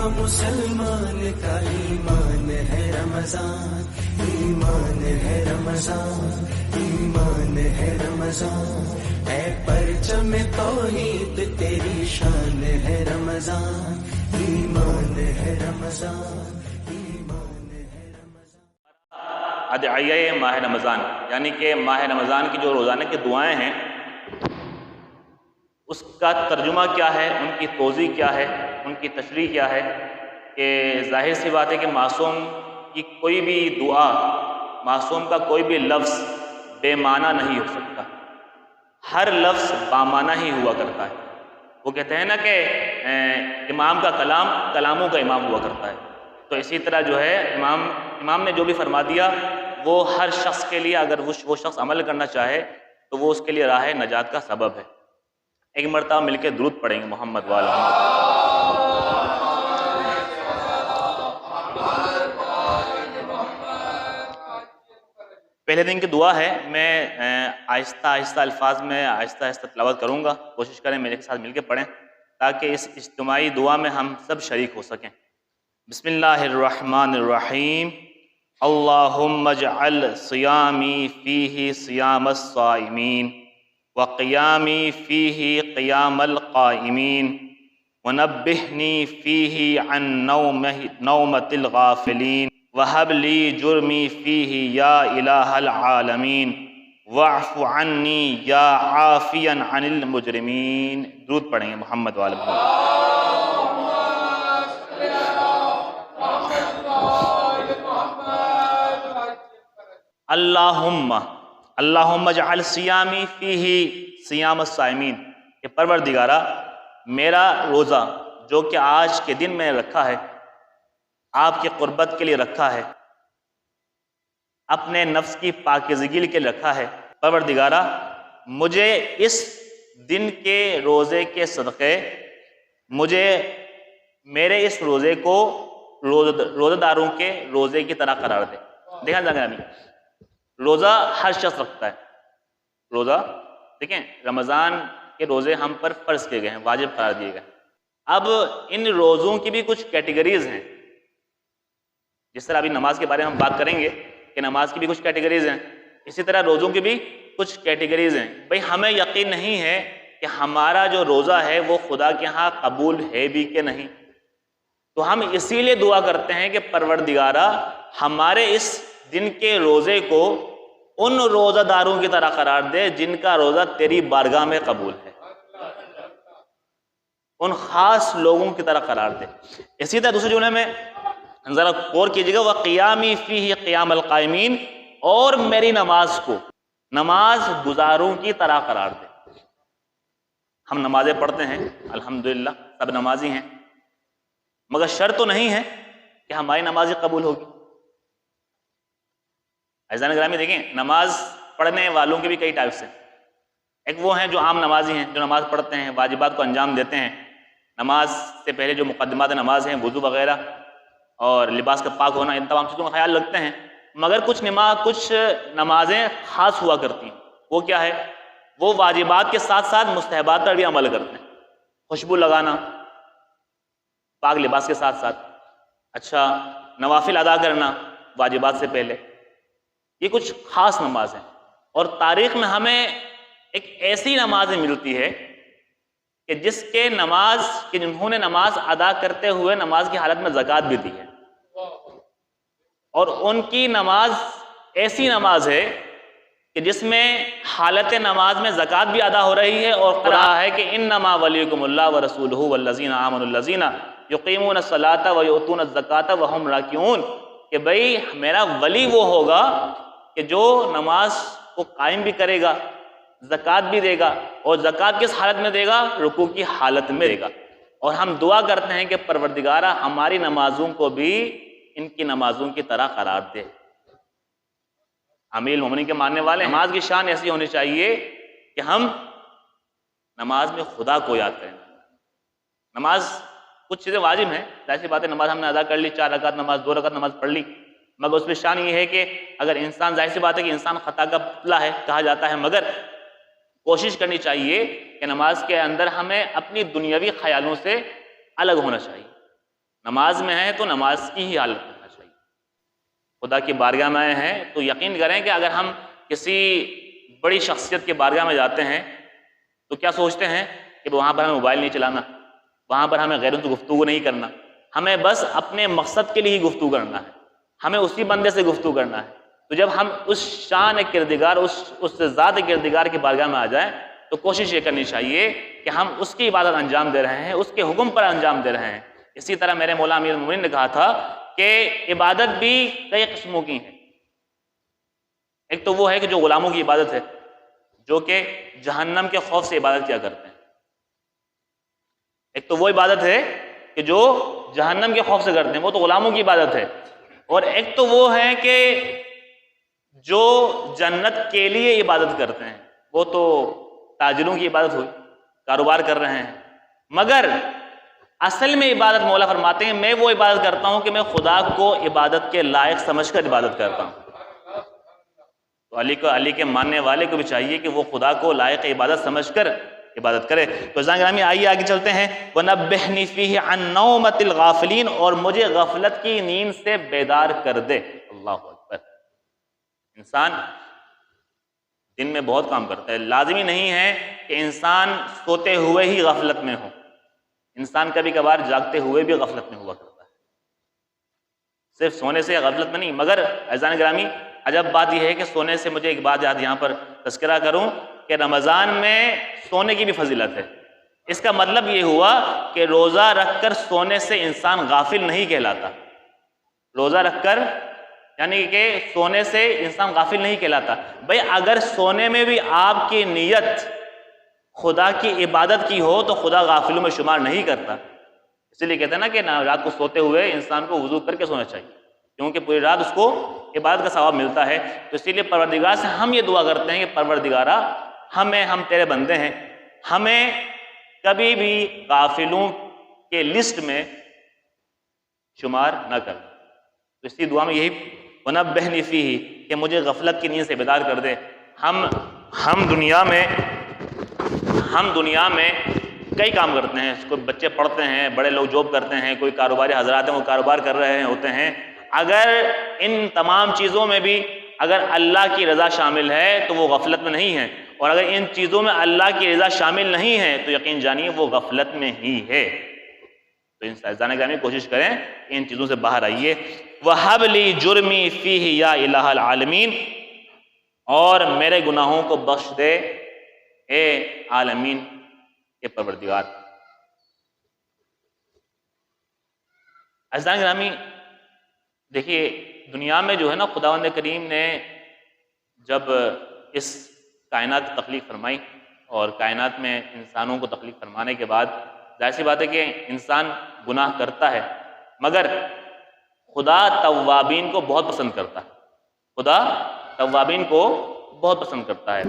مسلمان کا ایمان ہے رمضان، ایمان ہے رمضان، ایمان ہے رمضان، اے پرچم توحید تیری شان ہے رمضان، ایمان ہے رمضان، ایمان ہے رمضان۔ ادعیہ ماہ رمضان، یعنی کہ ماہ رمضان کی جو روزانہ کی دعائیں ہیں اس کا ترجمہ کیا ہے، ان کی توضیح کیا ہے، ان کی تشریح کیا ہے کہ ظاہر سی بات ہے کہ معصوم کی کوئی بھی دعا، معصوم کا کوئی بھی لفظ بے معنی نہیں ہو سکتا، ہر لفظ بامعنی ہی ہوا کرتا ہے۔ وہ کہتے ہیں نا کہ امام کا کلام کلاموں کا امام ہوا کرتا ہے، تو اسی طرح جو ہے امام نے جو بھی فرما دیا وہ ہر شخص کے لیے، اگر وہ شخص عمل کرنا چاہے تو وہ اس کے لیے راہ نجات کا سبب ہے۔ ایک مرتبہ مل کے درود پڑھیں گے محمد وعلی پہلے دن کی دعا ہے، میں آہستہ آہستہ الفاظ میں آہستہ آہستہ تلاوت کروں گا، کوشش کریں میرے ساتھ مل کے پڑھیں تاکہ اس اجتماعی دعا میں ہم سب شریک ہو سکیں۔ بسم اللہ الرحمن الرحیم، اللہم اجعل صیامی فیہ صیام الصائمین وقیامی فیہ قیام القائمین ونبہنی فیہ عن نومۃ الغافلین وہب لی جرمی فیہ یا الہ العالمین واعف عنی یا عافیا عن المجرمین۔ درود پڑھیں گے محمد وعلی اللہم اجعل صیامی فیہ صیام الصائمین، کہ پروردگارہ میرا روزہ جو کہ آج کے دن میں رکھا ہے، آپ کی قربت کے لیے رکھا ہے، اپنے نفس کی پاکیزگی کے لیے رکھا ہے، پروردگارہ مجھے اس دن کے روزے کے صدقے مجھے میرے اس روزے کو روزہ داروں کے روزے کی طرح قرار دے۔ دیکھیں جاگرامی، روزہ ہر شخص رکھتا ہے، روزہ دیکھیں رمضان کے روزے ہم پر فرض کیے گئے ہیں، واجب قرار دیے گئے ہیں۔ اب ان روزوں کی بھی کچھ کیٹیگریز ہیں، جس طرح ابھی نماز کے بارے میں ہم بات کریں گے کہ نماز کی بھی کچھ کیٹیگریز ہیں، اسی طرح روزوں کی بھی کچھ کیٹیگریز ہیں۔ بھئی ہمیں یقین نہیں ہے کہ ہمارا جو روزہ ہے وہ خدا کے ہاں قبول ہے بھی کہ نہیں، تو ہم اسی لیے دعا کرتے ہیں کہ پروردگارہ ہمارے اس دن کے روزے کو ان روزہ داروں کی طرح قرار دے جن کا روزہ تیری بارگاہ میں قبول ہے، ان خاص لوگوں کی طرح قرار دے۔ اسی طرح دوسرے جملے میں ذرا غور کیجیے گا، وَقِيَامِي فِيهِ قِيَامَ الْقَائِمِينَ، اور میری نماز کو نماز گزاروں کی طرح قرار دے۔ ہم نمازیں پڑھتے ہیں الحمدللہ، سب نمازی ہیں، مگر شرط تو نہیں ہے کہ ہماری نماز قبول ہوگی۔ عزیزان گرامی دیکھیں، نماز پڑھنے والوں کے بھی کئی ٹائپس ہیں۔ ایک وہ ہیں جو عام نمازی ہیں، جو نماز پڑھتے ہیں، واجبات کو انجام دیتے ہیں، نماز سے پہلے جو مقدمات نماز ہیں، وضو وغیرہ اور لباس کا پاک ہونا، ان تمام چیزوں کا خیال رکھتے ہیں، مگر کچھ نمازیں خاص ہوا کرتی ہیں۔ وہ کیا ہے؟ وہ واجبات کے ساتھ ساتھ مستحبات پر بھی عمل کرتے ہیں، خوشبو لگانا پاک لباس کے ساتھ ساتھ، اچھا نوافل ادا کرنا واجبات سے پہلے، یہ کچھ خاص نماز ہیں۔ اور تاریخ میں ہمیں ایک ایسی نماز ملتی ہے کہ جنہوں نے نماز ادا کرتے ہوئے نماز کی حالت میں زکوٰۃ بھی دی ہے، اور ان کی نماز ایسی نماز ہے کہ جس میں حالت نماز میں زکوٰۃ بھی ادا ہو رہی ہے، اور قرآن ہے کہ انما ولیکم اللہ ورسولہ والذین آمنوا الذین یقیمون الصلاۃ ویؤتون الزکاۃ وہم راکعون، کہ بھئی میرا ولی وہ ہوگا کہ جو نماز کو قائم بھی کرے گا، زکوٰۃ بھی دے گا، اور زکوٰۃ کس حالت میں دے گا؟ رکوع کی حالت میں دے گا۔ اور ہم دعا کرتے ہیں کہ پروردگارہ ہماری نمازوں کو بھی ان کی نمازوں کی طرح قرار دے۔ امیر المومنین کے ماننے والے، نماز کی شان ایسی ہونی چاہیے کہ ہم نماز میں خدا کو یاد کریں۔ نماز کچھ چیزیں واجب ہیں، ایسی بات ہے، نماز ہم نے ادا کر لی، 4 رکعت نماز، 2 رکعت نماز پڑھ لی، مگر اس میں شان یہ ہے کہ اگر انسان، ظاہر سی بات ہے کہ انسان خطا کا پتلا ہے کہا جاتا ہے، مگر کوشش کرنی چاہیے کہ نماز کے اندر ہمیں اپنی دنیاوی خیالوں سے الگ ہونا چاہیے۔ نماز میں ہیں تو نماز کی ہی حالت کرنا چاہیے. خدا کی بارگاہ میں ہیں تو یقین کریں کہ اگر ہم کسی بڑی شخصیت کی بارگاہ میں جاتے ہیں تو کیا سوچتے ہیں کہ وہاں پر ہمیں موبائل نہیں چلانا، وہاں پر ہمیں غیروں سے گفتگو نہیں کرنا، ہمیں بس اپنے مقصد کے لیے ہی گفتگو کرنا ہے، ہمیں اسی بندے سے گفتگو کرنا ہے. تو جب ہم اس شان کردگار اس ذات کردگار کی بارگاہ میں آ جائیں تو کوشش یہ کرنی چاہیے کہ ہم اس کی عبادت انجام دے رہے ہیں، اس کے حکم پر انجام دے رہے ہیں. اسی طرح میرے مولا امیر المومنین نے کہا تھا کہ عبادت بھی کئی قسموں کی ہیں. ایک تو وہ ہے کہ جو غلاموں کی عبادت ہے، جو کہ جہنم کے خوف سے عبادت کیا کرتے ہیں. ایک تو وہ عبادت ہے کہ جو جہنم کے خوف سے کرتے ہیں، وہ تو غلاموں کی عبادت ہے. اور ایک تو وہ ہے کہ جو جنت کے لیے عبادت کرتے ہیں، وہ تو تاجروں کی عبادت ہوئی، کاروبار کر رہے ہیں. مگر اصل میں عبادت مولا فرماتے ہیں میں وہ عبادت کرتا ہوں کہ میں خدا کو عبادت کے لائق سمجھ کر عبادت کرتا ہوں. تو علی کے ماننے والے کو بھی چاہیے کہ وہ خدا کو لائق عبادت سمجھ کر عبادت کرے. تو عزیزان گرامی آئیے آگے چلتے ہیں. وَنَبِّحْنِي فِيهِ عَن نَوْمَةِ الْغَافِلِينَ، اور مجھے غفلت کی نیند سے بیدار کر دے. اللہ اکبر. انسان دن میں بہت کام کرتا ہے، لازمی نہیں ہے کہ انسان سوتے ہوئے ہی غفلت میں ہو. انسان کبھی کبھار جاگتے ہوئے بھی غفلت میں ہوا کرتا ہے، صرف سونے سے غفلت میں نہیں. مگر عزیزان گرامی عجب بات یہ ہے کہ سونے سے مجھے ایک بات یاد یہاں پر تذکرہ کروں کہ رمضان میں سونے کی بھی فضیلت ہے. اس کا مطلب یہ ہوا کہ روزہ رکھ کر سونے سے انسان غافل نہیں کہلاتا. روزہ رکھ کر یعنی کہ سونے سے انسان غافل نہیں کہلاتا. بھئی اگر سونے میں بھی آپ کی نیت خدا کی عبادت کی ہو تو خدا غافلوں میں شمار نہیں کرتا. اسی لیے کہتے ہیں نا کہ رات کو سوتے ہوئے انسان کو وضو کر کے سونا چاہیے، کیونکہ پوری رات اس کو عبادت کا ثواب ملتا ہے. تو اسی لیے پروردگار سے ہم یہ دعا کرتے ہیں کہ پروردگارہ ہم تیرے بندے ہیں، ہمیں کبھی بھی غافلوں کے لسٹ میں شمار نہ کر. تو اسی دعا میں یہی وَنَبِّحْنِي فِيهِ کہ مجھے غفلت کی نیند سے بیدار کر دے. ہم دنیا میں کئی کام کرتے ہیں. کوئی بچے پڑھتے ہیں، بڑے لوگ جاب کرتے ہیں، کوئی کاروباری حضرات ہیں وہ کاروبار کر رہے ہوتے ہیں. اگر ان تمام چیزوں میں بھی اگر اللہ کی رضا شامل ہے تو وہ غفلت میں نہیں ہے، اور اگر ان چیزوں میں اللہ کی رضا شامل نہیں ہے تو یقین جانیے وہ غفلت میں ہی ہے. تو ان سائنسدانوں کی کوشش کریں ان چیزوں سے باہر آئیے. وَهَبْ لِي جُرْمِي فِيهِ يَا إِلَٰهَ الْعَالَمِينَ، اور میرے گناہوں کو بخش دے اے عالمین کے پروردگار. عزیزان گرامی دیکھیے دنیا میں جو ہے نا خداوند کریم نے جب اس کائنات تخلیق فرمائی اور کائنات میں انسانوں کو تخلیق فرمانے کے بعد ظاہر سی بات ہے کہ انسان گناہ کرتا ہے، مگر خدا توابین کو بہت پسند کرتا ہے. خدا توابین کو بہت پسند کرتا ہے.